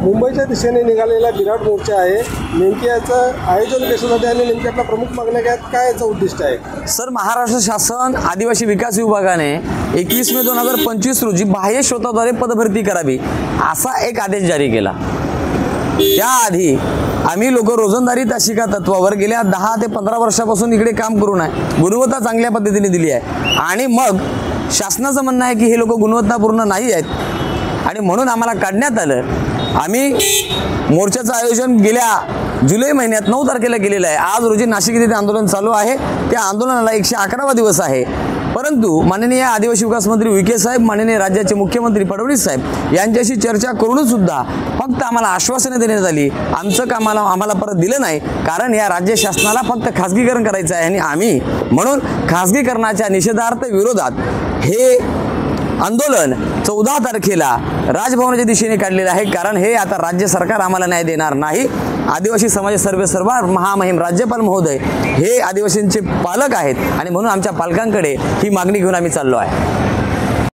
मुंबईच्या दिशेने निघालेला विराट मोर्चा आहे. नेमकी याचं आयोजन कशासाठी आणि नेमकी आपल्या प्रमुख मागण्या काय याचं उद्दिष्ट आहे? सर, महाराष्ट्र शासन आदिवासी विकास विभागाने 21 मे 2025 रोजी बाह्य स्रोताद्वारे पदभरती करावी असा एक आदेश जारी केला. त्याआधी आम्ही लोक रोजंदारी तासिका तत्वावर गेल्या 10 ते 15 वर्षापासून इकडे काम करून आहे. गुणवत्ता चांगल्या पद्धतीने दिली आहे आणि मग शासनाचं म्हणणं आहे की हे लोक गुणवत्तापूर्ण नाही आहेत आणि म्हणून आम्हाला काढण्यात आलं. आम्ही मोर्चाचं आयोजन गेल्या जुलै महिन्यात 9 तारखेला केलेलं आहे. आज रोजी नाशिक येथे आंदोलन चालू आहे. त्या आंदोलनाला 111वा दिवस आहे. परंतु माननीय आदिवासी विकास मंत्री विखे साहेब, माननीय राज्याचे मुख्यमंत्री फडणवीस साहेब यांच्याशी चर्चा करून सुद्धा फक्त आम्हाला आश्वासने देण्यात आली. आमचं काम आम्हाला परत दिलं नाही, कारण या राज्य शासनाला फक्त खासगीकरण करायचं आहे आणि आम्ही म्हणून खासगीकरणाच्या निषेधार्थ विरोधात हे आंदोलन 14 तारखेला राजभवनाच्या दिशेने काढलेलं आहे. कारण हे आता राज्य सरकार आम्हाला न्याय देणार नाही. आदिवासी समाज सर्वेसर्वा महामहिम राज्यपाल महोदय हे आदिवासींचे पालक आहेत आणि म्हणून आमच्या पालकांकडे ही मागणी घेऊन आम्ही चाललो आहे.